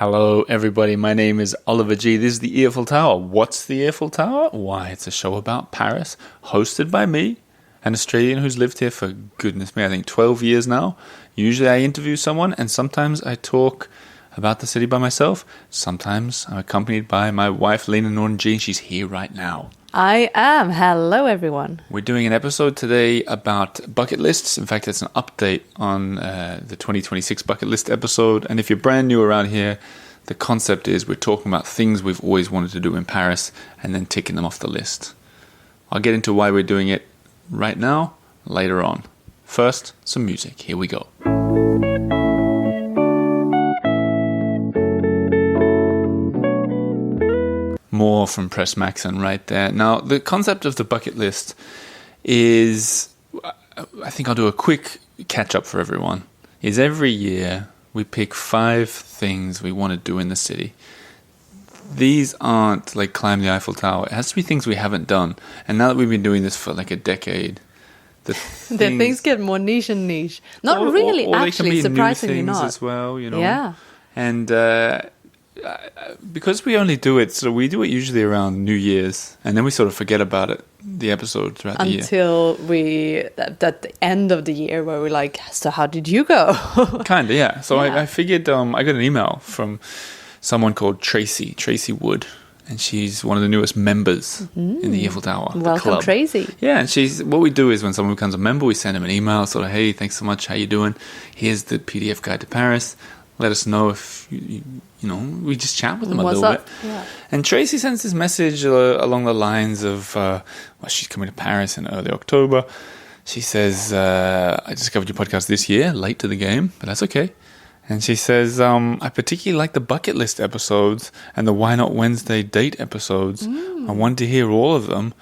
Hello, everybody. My name is Oliver G. This is the Earful Tower. What's the Earful Tower? Why, it's a show about Paris, hosted by me, an Australian who's lived here for, goodness me, I think 12 years now. Usually I interview someone, and sometimes I talk about the city by myself. Sometimes I'm accompanied by my wife, Lina and I. She's here right now. I am. Hello, everyone. We're doing an episode today about bucket lists. In fact, it's an update on the 2026 bucket list episode. And if you're brand new around here, the concept is we're talking about things we've always wanted to do in Paris and then ticking them off the list. I'll get into why we're doing it right now, later on. First, some music. Here we go. More from Pres Maxson right there. Now, the concept of the bucket list is, I think I'll do a quick catch-up for everyone, is every year we pick 5 things we want to do in the city. These aren't like climb the Eiffel Tower. It has to be things we haven't done. And now that we've been doing this for like a decade, the things get more niche and niche. Not really, or actually, surprisingly new things not. as well, you know. Yeah. And because we only do it, so we do it usually around New Year's, and then we sort of forget about it, the episode throughout the year. Until at the end of the year where we're like, so how did you go? Kind of, yeah. So Yeah. I figured, I got an email from someone called Tracy Wood, and she's one of the newest members in the Eiffel Tower. Welcome, Tracy. Yeah, and what we do is when someone becomes a member, we send them an email, sort of, hey, thanks so much, how you doing? Here's the PDF guide to Paris. Let us know if, you know, we just chat with them a little bit. Yeah. And Tracy sends this message along the lines of, she's coming to Paris in early October. She says, I discovered your podcast this year, late to the game, but that's okay. And she says, I particularly like the bucket list episodes and the Why Not Wednesday date episodes. I wanted to hear all of them,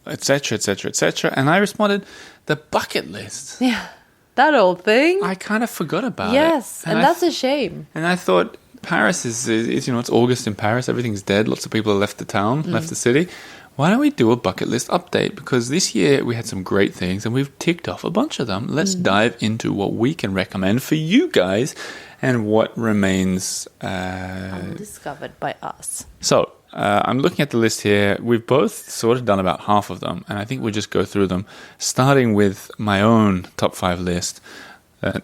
etc., etc., etc. And I responded, the bucket list? Yeah. That old thing. I kind of forgot about it. Yes, and that's a shame. And I thought Paris is, you know, it's August in Paris. Everything's dead. Lots of people have left the town, left the city. Why don't we do a bucket list update? Because this year we had some great things and we've ticked off a bunch of them. Let's dive into what we can recommend for you guys and what remains undiscovered by us. So, I'm looking at the list here. We've both sort of done about half of them, and I think we'll just go through them, starting with my own top 5 list.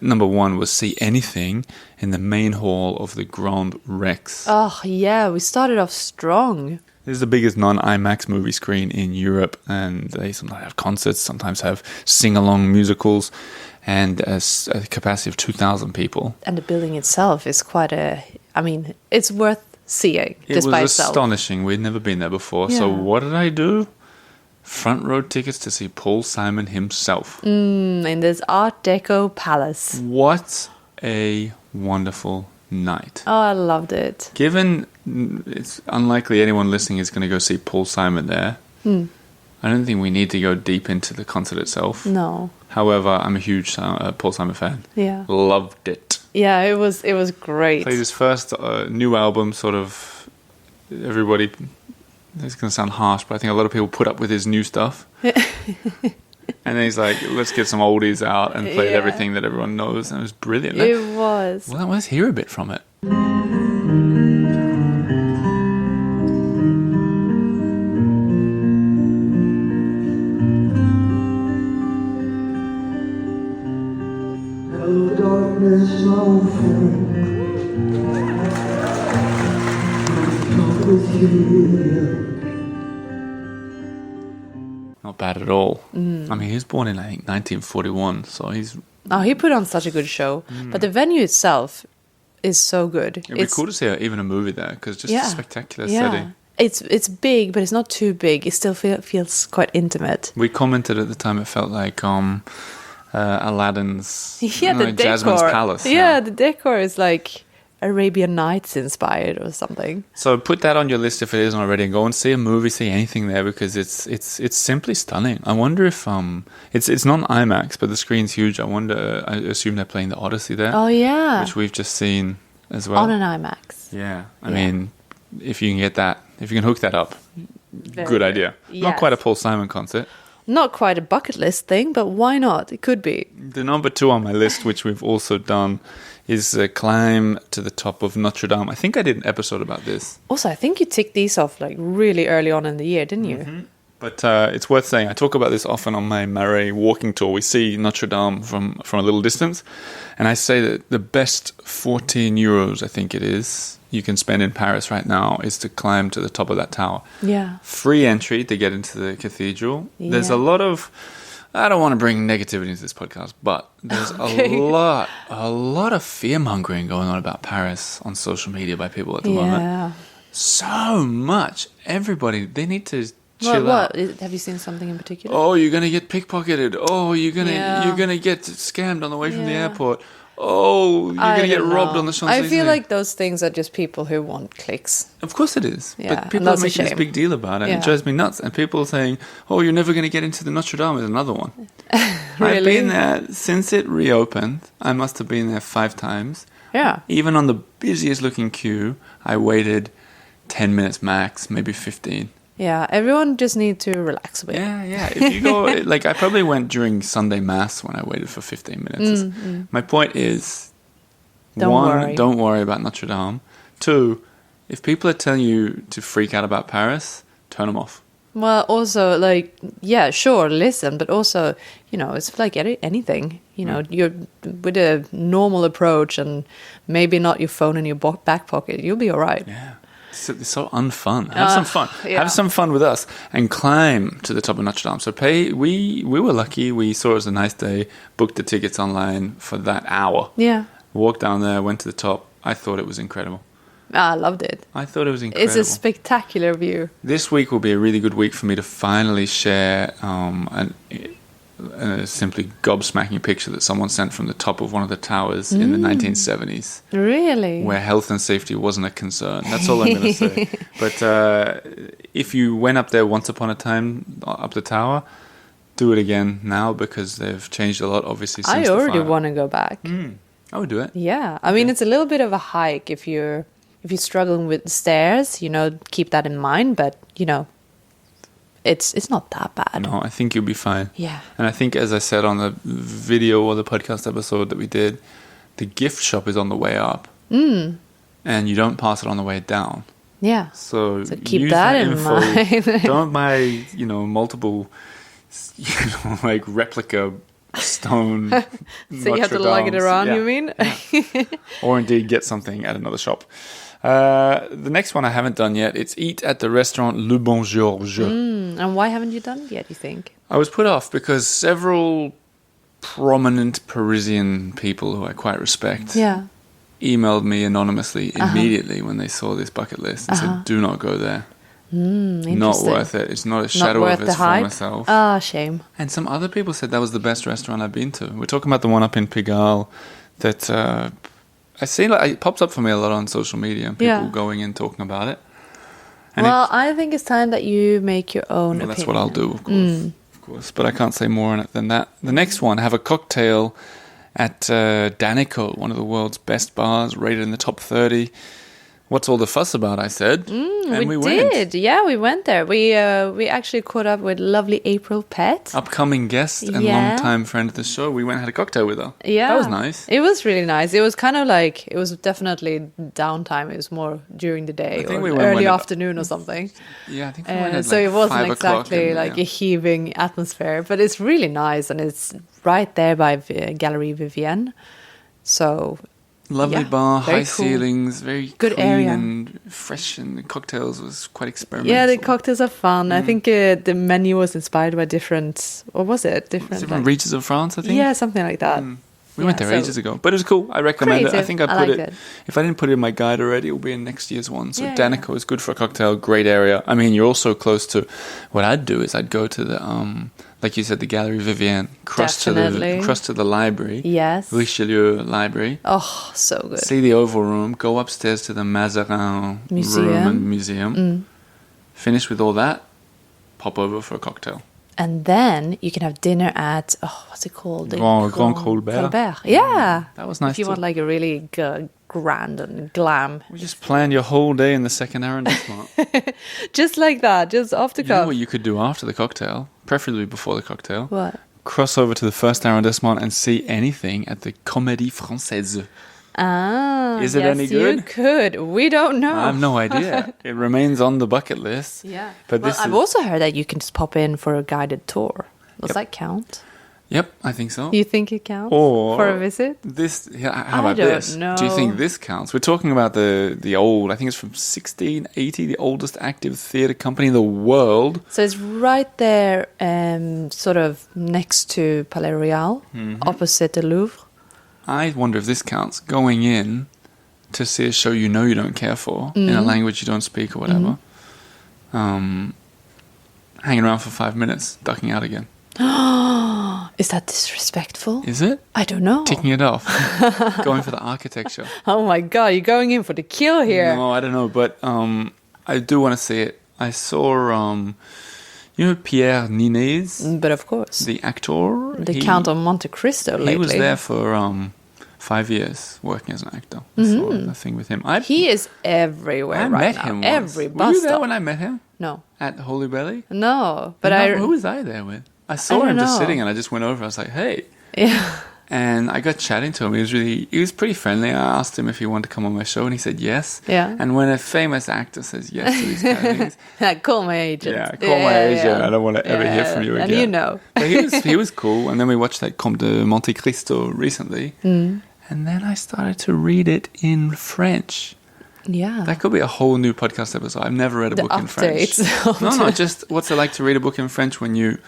Number 1 was see anything in the main hall of the Grand Rex. Oh, yeah, we started off strong. This is the biggest non-IMAX movie screen in Europe, and they sometimes have concerts, sometimes have sing-along musicals, and a capacity of 2,000 people. And the building itself is it's worth seeing just by itself. It was astonishing. We'd never been there before. Yeah. So what did I do? Front row tickets to see Paul Simon himself. In this Art Deco palace. What a wonderful night. Oh, I loved it. Given it's unlikely anyone listening is going to go see Paul Simon there, I don't think we need to go deep into the concert itself. No. However, I'm a huge Paul Simon fan. Yeah. Loved it. Yeah, it was great. Played his first new album, sort of, everybody, it's going to sound harsh, but I think a lot of people put up with his new stuff. And then he's like, let's get some oldies out, and played everything that everyone knows, and it was brilliant. It was. Well, let's hear a bit from it. Not bad at all. I mean, he was born in, I think, 1941, so he's... Oh, he put on such a good show. But the venue itself is so good. It'd be cool to see even a movie there, because just a spectacular setting. It's big, but it's not too big. It still feels quite intimate. We commented at the time it felt like Aladdin's the decor. Jasmine's palace. Yeah, the decor is like Arabian Nights inspired or something. So put that on your list if it isn't already, and go and see a movie, see anything there, because it's simply stunning. I wonder if it's not IMAX, but the screen's huge. I assume they're playing the Odyssey there. Oh yeah, which we've just seen as well on an IMAX. Yeah, I mean, if you can get that, if you can hook that up, good idea. Yes. Not quite a Paul Simon concert. Not quite a bucket list thing, but why not? It could be. The number 2 on my list, which we've also done, is climb to the top of Notre Dame. I think I did an episode about this. Also, I think you ticked these off like really early on in the year, didn't you? Mm-hmm. But it's worth saying, I talk about this often on my Marais walking tour. We see Notre Dame from a little distance. And I say that the best 14 euros, I think it is, you can spend in Paris right now is to climb to the top of that tower. Yeah. Free entry to get into the cathedral. Yeah. There's a lot of... I don't want to bring negativity into this podcast, but there's a lot of fear-mongering going on about Paris on social media by people at the moment. So much. Everybody, they need to... chill out. Have you seen something in particular? Oh, you're gonna get pickpocketed. Oh, you're gonna get scammed on the way from the airport. Oh, you're gonna get robbed on the Champs-Élysées. I feel like those things are just people who want clicks. Of course it is. Yeah, but people are making this big deal about it. Yeah. It drives me nuts. And people are saying, "Oh, you're never gonna get into the Notre Dame." Is another one. Really? I've been there since it reopened. I must have been there 5 times. Yeah. Even on the busiest looking queue, I waited 10 minutes max, maybe 15. Yeah, everyone just needs to relax a bit. Yeah. If you go, I probably went during Sunday Mass when I waited for 15 minutes. My point is, don't worry about Notre Dame. 2, if people are telling you to freak out about Paris, turn them off. Well, also, sure, listen, but also, it's like anything. You're with a normal approach and maybe not your phone in your back pocket, you'll be all right. Yeah. It's so unfun. Have some fun. Yeah. Have some fun with us and climb to the top of Notre Dame. So we were lucky. We saw it was a nice day, booked the tickets online for that hour. Yeah. Walked down there, went to the top. I thought it was incredible. I loved it. I thought it was incredible. It's a spectacular view. This week will be a really good week for me to finally share a simply gobsmacking picture that someone sent from the top of one of the towers in the 1970s. Really? Where health and safety wasn't a concern. That's all I'm going to say. But if you went up there once upon a time, up the tower, do it again now because they've changed a lot, obviously, since I already want to go back. I would do it. Yeah. I mean, it's a little bit of a hike if you're struggling with the stairs, keep that in mind. But, it's not that bad. No, I think you'll be fine. Yeah. And I think, as I said on the video or the podcast episode that we did, the gift shop is on the way up. And you don't pass it on the way down. Yeah. So keep that in mind. Don't buy, multiple, replica stone. So you have to lug it around, you mean? Yeah. Or indeed get something at another shop. The next one I haven't done yet. It's eat at the restaurant Le Bon Georges. And why haven't you done it yet, you think? I was put off because several prominent Parisian people who I quite respect emailed me anonymously immediately when they saw this bucket list and said, do not go there. Not worth it. It's not a shadow of its former self. Ah, shame. And some other people said that was the best restaurant I've been to. We're talking about the one up in Pigalle that... I see it pops up for me a lot on social media and people going in talking about it. And I think it's time that you make your own opinion. That's what I'll do, of course. But I can't say more on it than that. The next one, have a cocktail at Danico, one of the world's best bars, rated in the top 30. What's all the fuss about, I said. And we did. Went. Yeah, we went there. We actually caught up with lovely April Pett. Upcoming guest and long-time friend of the show. We went and had a cocktail with her. Yeah. That was nice. It was really nice. It was kind of like, it was definitely downtime. It was more during the day or early afternoon or something. Yeah, I think we went at so it wasn't exactly a heaving atmosphere. But it's really nice and it's right there by Galerie Vivienne. So... Lovely bar, high ceilings, very good clean area. And fresh, and the cocktails was quite experimental. Yeah, the cocktails are fun. I think the menu was inspired by different regions of France, I think. Yeah, something like that. We went there ages ago, but it was cool. I recommend it. I think I put it. If I didn't put it in my guide already, it will be in next year's one. So Danico is good for a cocktail, great area. I mean, you're also close to. What I'd do is I'd go to the like you said, the Galerie Vivienne, cross to the library. Yes. Richelieu Library. Oh, so good. See the Oval Room. Go upstairs to the Mazarin Room and Museum. Finish with all that. Pop over for a cocktail. And then you can have dinner at, what's it called? Grand Colbert. Yeah. That was nice. If you want like a really grand and glam. We just planned your whole day in the second arrondissement. Just like that, just off the cuff. You know what you could do after the cocktail, preferably before the cocktail? What? Cross over to the first arrondissement and see anything at the Comedie Francaise. Ah, Is it yes, any good? You could. We don't know. I have no idea. It remains on the bucket list. Yeah. But Well, this I've is, also heard that you can just pop in for a guided tour. Does that count? Yep, I think so. You think it counts Or for a visit? This, how I about don't this? know. Do you think this counts? We're talking about the old, I think it's from 1680, the oldest active theatre company in the world. So it's right there, sort of next to Palais Royal, opposite the Louvre. I wonder if this counts. Going in to see a show you know you don't care for, in a language you don't speak or whatever. Hanging around for 5 minutes, ducking out again. Is that disrespectful? Is it? I don't know. Ticking it off. Going for the architecture. Oh my god, you're going in for the kill here. No, I don't know, but I do want to see it. I saw, you know Pierre Ninez, But of course, the actor? the Count of Monte Cristo lately. He was there for 5 years working as an actor. I saw a thing with him. He is everywhere I right met now. him once. Every Were bus you there stop. when I met him? No. At Holy Belly? No, but Who was I there with? I saw don't him just know. sitting and I just went over. I was like, hey. Yeah. And I got chatting to him. He was pretty friendly. I asked him if he wanted to come on my show and he said yes. Yeah. And when a famous actor says yes to these kind of things, Call my agent. yeah, call my agent. I don't want to ever hear from you again. And you know. But he was cool. And then we watched that Comte de Monte Cristo recently. And then I started to read it in French. Yeah. That could be a whole new podcast episode. I've never read a book in French. updates. No, just what's it like to read a book in French when you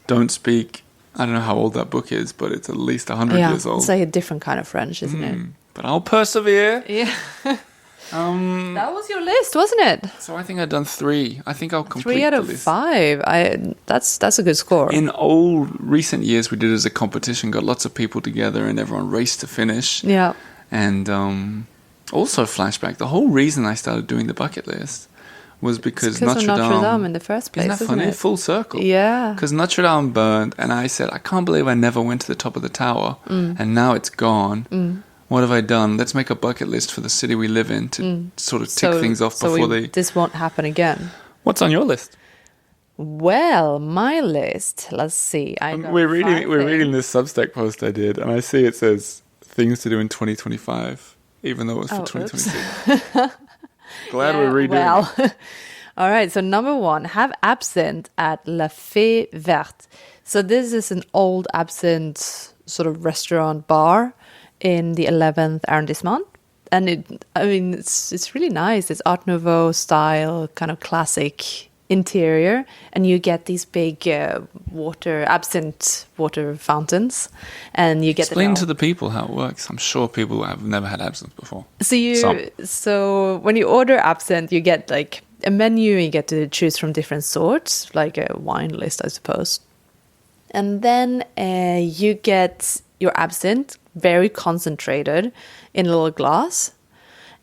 don't speak. I don't know how old that book is, but it's at least 100 years old. It's like a different kind of French, isn't it? But I'll persevere. Yeah. That was your list, wasn't it? So I think I've done 3. I think I'll complete 3 out the of list. 5. That's a good score. In recent years, we did it as a competition, got lots of people together and everyone raced to finish. Yeah. And also flashback, the whole reason I started doing the bucket list was because It's Notre of Notre Dame in the first place, isn't that isn't funny? it? Full circle. Yeah. Because Notre Dame burned, and I said, I can't believe I never went to the top of the tower, and now it's gone. What have I done? Let's make a bucket list for the city we live in to sort of tick things off before this won't happen again. What's on your list? Well, my list. Let's see. We're reading this Substack post I did, and I see it says things to do in 2025, even though it was for 2026. Glad we're redoing it. All right. So number 1, have absinthe at La Fée Verte. So this is an old absinthe sort of restaurant bar in the 11th arrondissement. And it's really nice. It's Art Nouveau style, kind of classic interior. And you get these big absinthe water fountains. And you get Explain to the people how it works. I'm sure people have never had absinthe before. So when you order absinthe, you get like a menu. You get to choose from different sorts, like a wine list, I suppose. And then you get your absinthe very concentrated in a little glass.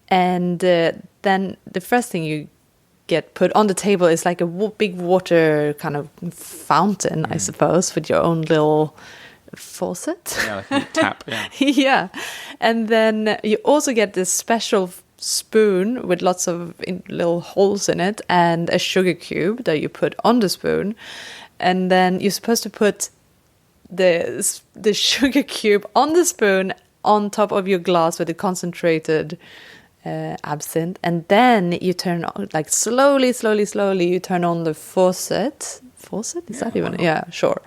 And then the first thing you get put on the table is like a big water kind of fountain, I suppose, with your own little faucet. Yeah, like a tap. Yeah. Yeah. And then you also get this special spoon with lots of little holes in it and a sugar cube that you put on the spoon. And then you're supposed to put the sugar cube on the spoon on top of your glass with the concentrated absinthe. And then you turn on, like slowly, you turn on the faucet. Faucet? Is that even? Yeah, sure.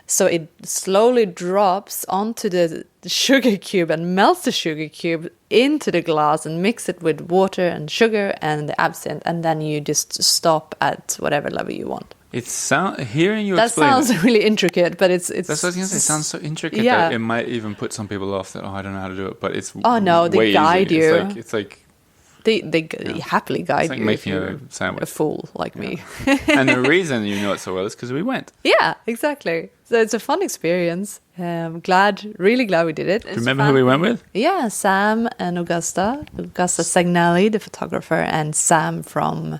So it slowly drops onto the sugar cube and melts the sugar cube into the glass and mix it with water and sugar and the absinthe. And then you just stop at whatever level you want. Hearing you that explain sounds really intricate, but it's that's what I was going to say. It sounds so intricate yeah. that it might even put some people off that, I don't know how to do it. But it's they way guide easy. you. It's like they happily guide it's like you. Making a sandwich. A fool like me. And the reason you know it so well is because we went. Yeah, exactly. So it's a fun experience. Really glad we did it. Do you remember who we went with? Yeah, Sam and Augusta Sagnelli, the photographer, and Sam from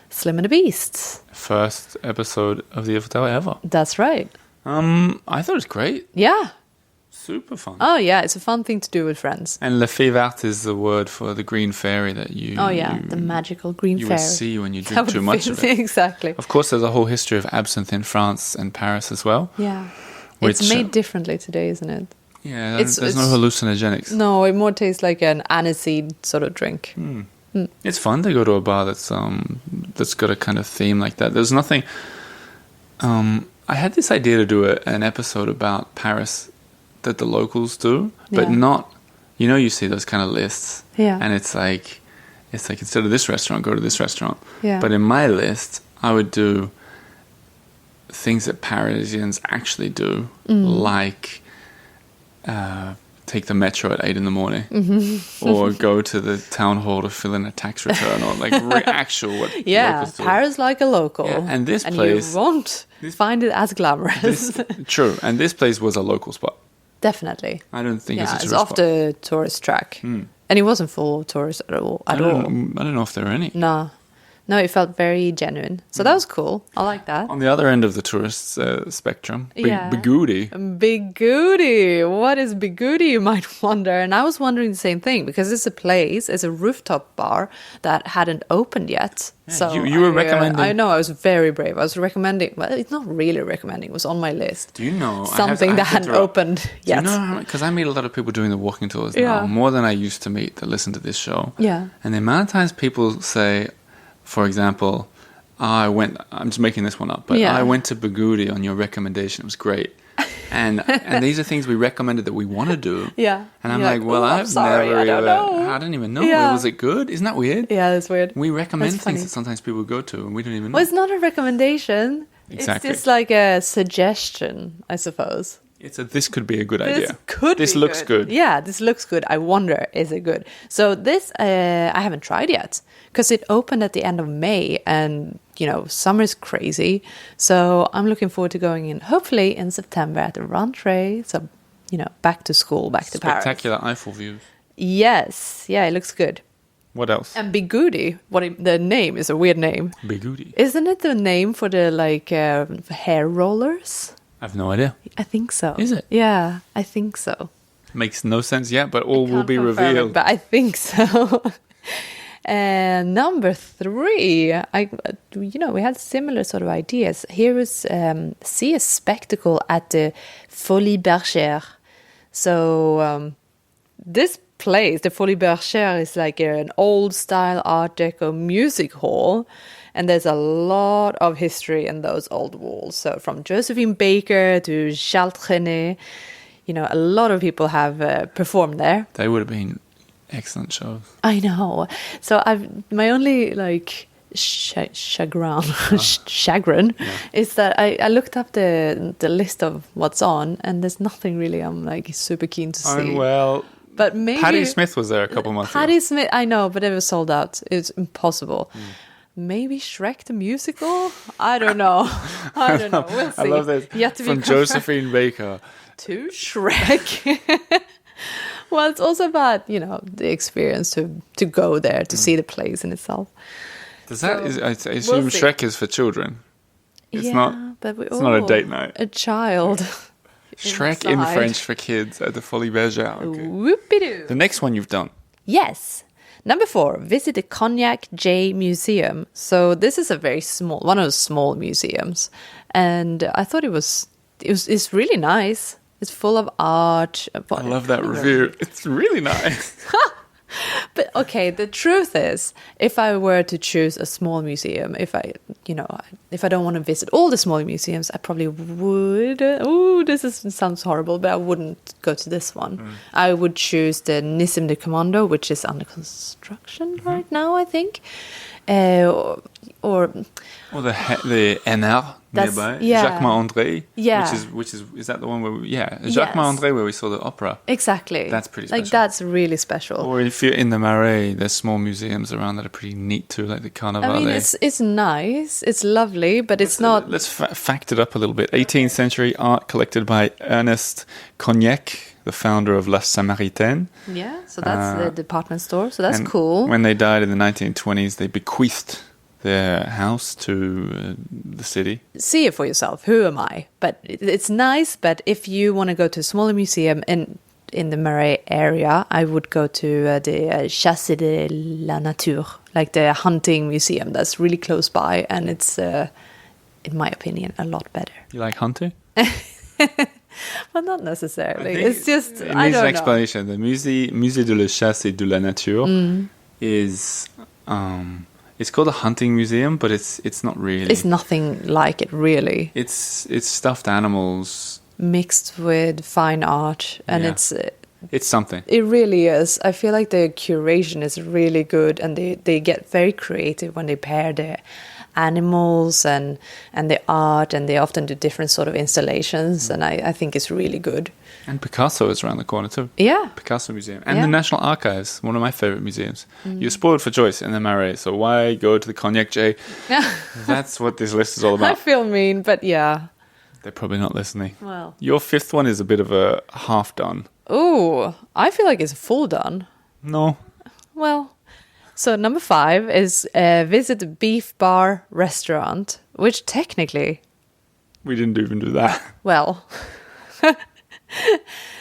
Slim and the Beast. First episode of the Earful Tower ever. That's right. I thought it was great. Yeah. Super fun. Oh yeah, it's a fun thing to do with friends. And La Fée Verte is the word for the green fairy that the magical green fairy. You would see when you drink too much of it. Exactly. Of course, there's a whole history of absinthe in France and Paris as well. Yeah. It's made differently today, isn't it? Yeah, there's no hallucinogenics. No, it more tastes like an aniseed sort of drink. It's fun to go to a bar that's got a kind of theme like that. There's nothing. I had this idea to do an episode about Paris that the locals do, but not. You know, you see those kind of lists, and it's like instead of this restaurant, go to this restaurant. Yeah. But in my list, I would do things that Parisians actually do, like take the metro at 8 a.m, or go to the town hall to fill in a tax return, or like actual what locals do. Paris like a local. Yeah, and this place, you won't find it as glamorous. True, and this place was a local spot. Definitely. I don't think it's a tourist it's off spot. the tourist track. And it wasn't full of tourists at all. I don't know if there are any. No, it felt very genuine. So that was cool. I like that. On the other end of the tourist spectrum, Bigudi. Bigudi. What is Bigudi, you might wonder? And I was wondering the same thing, because it's a rooftop bar that hadn't opened yet. Yeah, so you were recommending... I know, I was very brave. I was recommending... Well, it's not really recommending. It was on my list. Do you know... Something that hadn't opened yet. Do you know because I meet a lot of people doing the walking tours now, more than I used to meet that listen to this show. Yeah. And the amount of times people say... For example, I'm just making this one up, but I went to Bigudi on your recommendation. It was great. And these are things we recommended that we want to do. Yeah. And I'm like, well, I'm sorry, never I don't know. I didn't even know. Yeah. Was it good? Isn't that weird? Yeah, that's weird. We recommend That's things funny. that sometimes people go to and we don't even know. Well, it's not a recommendation. Exactly. It's just like a suggestion, I suppose. This could be a good idea. This looks good. Yeah, this looks good. I wonder, is it good? So this, I haven't tried yet, because it opened at the end of May, and, summer's crazy. So I'm looking forward to going in, hopefully in September at the rentrée. So, back to school, back to Paris. Spectacular Eiffel views. Yes. Yeah, it looks good. What else? And Bigudi, the name is a weird name. Bigudi. Isn't it the name for the, hair rollers? I have no idea. I think so. Is it? Yeah, I think so. Makes no sense yet, but all will be Can't confirm revealed. it, but I think so. And number 3, we had similar sort of ideas. Here is see a spectacle at the Folies Bergère. So this place, the Folies Bergère, is like an old style Art Deco music hall. And there's a lot of history in those old walls. So from Josephine Baker to Charles Trenet, a lot of people have performed there. They would have been excellent shows. I know. So my only chagrin is that I looked up the list of what's on, and there's nothing really I'm super keen to see. Well, but maybe Patti Smith was there a couple months ago. Patti Smith, I know, but it was sold out. It's impossible. Maybe Shrek the musical? I don't know. We'll see. I love this. From Josephine Baker to Shrek. Well, it's also about, the experience to go there, to see the place in itself. I assume Shrek is for children. It's not a date night. A child. Shrek in French for kids at the Folies Bergère. Okay. Whoopie-doo. The next one you've done. Yes. Number 4, visit the Cognac J Museum. So this is one of the small museums. And I thought it's really nice. It's full of art. I love that review. It's really nice. But okay, the truth is, if I were to choose a small museum, if I don't want to visit all the small museums, I probably would. Sounds horrible, but I wouldn't go to this one. I would choose the Nissim de Commando, which is under construction right now, I think, or the NR nearby, Jacquemart-André. Yeah, which is that the one where Jacquemart-André where we saw the opera. Exactly. That's pretty special. That's really special. Or if you're in the Marais, there's small museums around that are pretty neat too, like the Carnaval. I mean, it's nice, it's lovely, but it's not. Let's fact it up a little bit. 18th century art collected by Ernest Cognac, the founder of La Samaritaine. Yeah, so that's the department store. So that's cool. When they died in the 1920s, they bequeathed their house to the city. See it for yourself. Who am I? But it's nice. But if you want to go to a smaller museum in the Marais area, I would go to the Chasse de la Nature, like the hunting museum that's really close by, and it's, in my opinion, a lot better. You like hunting? Well, not necessarily. think It's just, it I needs don't an know. explanation. The Musée de la Chasse et de la Nature is it's called a hunting museum, but it's not really. It's nothing like it, really. It's stuffed animals. Mixed with fine art, and Yeah. It's something. it really is. I feel like the curation is really good, and they get very creative when they pair the animals and the art, and they often do different sort of installations, and I think it's really good. And Picasso is around the corner too. Yeah. Picasso Museum. And Yeah. the National Archives, one of my favorite museums. You're spoiled for choice in the Marais, so why go to the Cognac J? That's what this list is all I about. feel mean, but yeah. They're probably not listening. Well. Your fifth one is a bit of a half done. Ooh, I feel like it's full done. No. Well, so number 5 is visit the Beef Bar restaurant, which technically, We didn't even do that. well,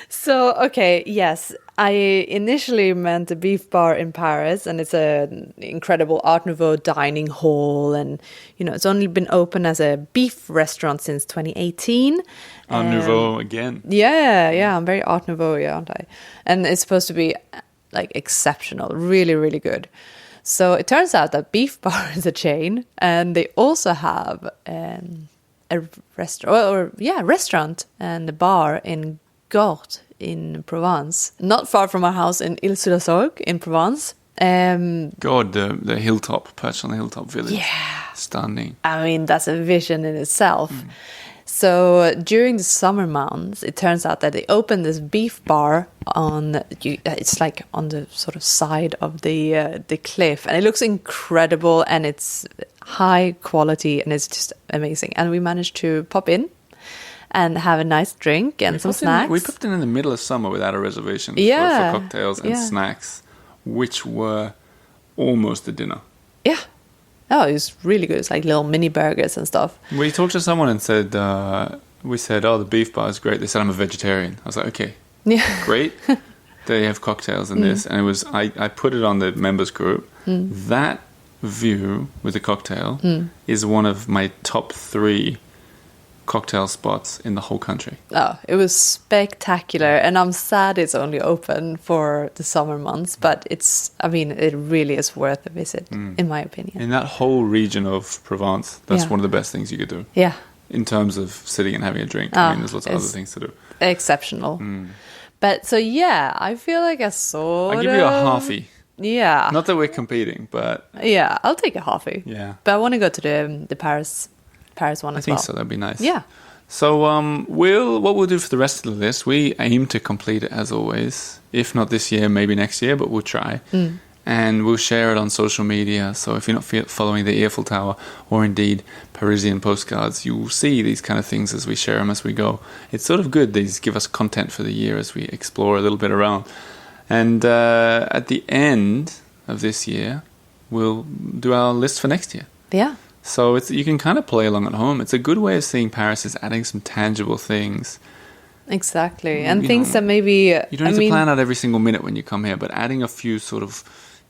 so, okay, yes, I initially meant the Beef Bar in Paris, and it's an incredible Art Nouveau dining hall, and, it's only been open as a beef restaurant since 2018. Art Nouveau again. Yeah, I'm very Art Nouveau, yeah, aren't I? And it's supposed to be, like, exceptional, really, really good. So it turns out that Beef Bar is a chain, and they also have a restaurant and a bar in Gordes in Provence, not far from our house in Ile-sur-la-Sorgue in Provence. God, the hilltop, perched on the hilltop village. Yeah. Stunning. I mean, that's a vision in itself. So during the summer months, it turns out that they opened this beef bar it's like on the sort of side of the cliff, and it looks incredible, and it's high quality, and it's just amazing. And we managed to pop in and have a nice drink and some snacks. We popped in the middle of summer without a reservation Yeah. for cocktails and snacks, which were almost a dinner. Yeah. Oh, it was really good. It's like little mini burgers and stuff. We talked to someone and said, we said, oh, the beef bar is great. They said, I'm a vegetarian. I was like, okay, Yeah. great. They have cocktails and this. And it was, I put it on the members group. That view with the cocktail is one of my top 3 cocktail spots in the whole country. Oh, it was spectacular, and I'm sad it's only open for the summer months, but it really is worth a visit, in my opinion. In that whole region of Provence, that's Yeah. one of the best things you could do. Yeah, In terms of sitting and having a drink. I mean, there's lots of other it's things to do. exceptional. But so yeah, I feel like I sort I'll give you a halfie. Yeah, Not that we're competing, but yeah, I'll take a halfie. yeah. But I want to go to the Paris one I as think well. so. That'd be nice. Yeah. So what we'll do for the rest of the list, we aim to complete it as always. If not this year, maybe next year, but we'll try. And we'll share it on social media. So if you're not following the Earful Tower or indeed Parisian postcards, you will see these kind of things as we share them as we go. It's sort of good. These give us content for the year as we explore a little bit around. And at the end of this year, we'll do our list for next year. Yeah. So you can kind of play along at home. It's a good way of seeing Paris is adding some tangible things. Exactly. And You things know, that maybe... You don't have to plan out every single minute when you come here, but adding a few sort of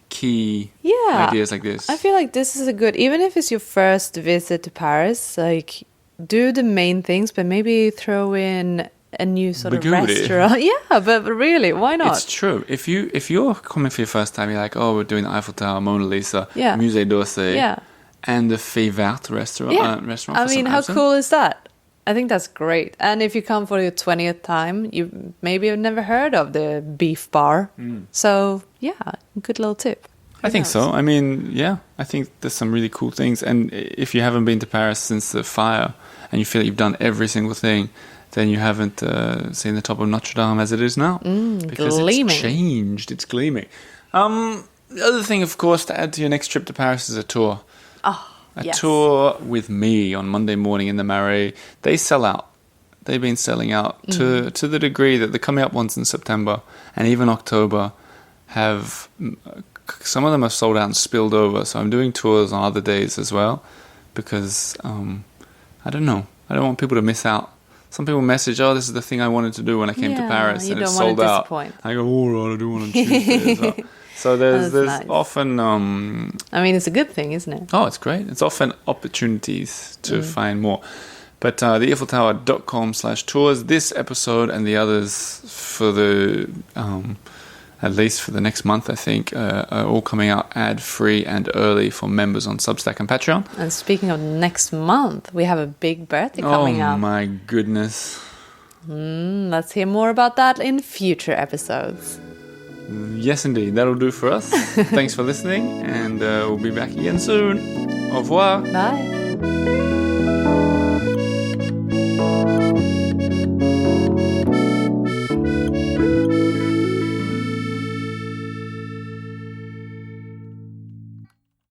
key ideas like this. I feel like this is a good... Even if it's your first visit to Paris, like, do the main things, but maybe throw in a new sort of Bigudi. restaurant. Yeah, but really, why not? It's true. If you're coming for your first time, you're like, oh, we're doing the Eiffel Tower, Mona Lisa, Yeah. Musée d'Orsay, Yeah. and the Fée Verte restaurant. Yeah. Restaurant I for mean, some how absinthe. cool is that? I think that's great. And if you come for your 20th time, you maybe have never heard of the beef bar. So, yeah, good little tip. I think so. I mean, yeah, I think there's some really cool things. And if you haven't been to Paris since the fire and you feel like you've done every single thing, then you haven't seen the top of Notre Dame as it is now. Because gleaming. it's changed. It's gleaming. The other thing, of course, to add to your next trip to Paris is a tour. A tour with me on Monday morning in the Marais. They sell out. They've been selling out to the degree that the coming up ones in September and even October have... Some of them have sold out and spilled over. So I'm doing tours on other days as well because, I don't know. I don't want people to miss out. Some people message, oh, this is the thing I wanted to do when I came to Paris. You and don't it's want sold to out. disappoint. I go, all right, I'll do one on Tuesday as well. So there's nice. often... I mean, it's a good thing, isn't it? Oh, it's great. It's often opportunities to find more. But the earfultower.com/tours. This episode and the others for the at least for the next month, I think, are all coming out ad-free and early for members on Substack and Patreon. And speaking of next month, we have a big birthday coming up. Oh my goodness. Let's hear more about that in future episodes. Yes, indeed. That'll do for us. Thanks for listening, and we'll be back again soon. Au revoir. Bye.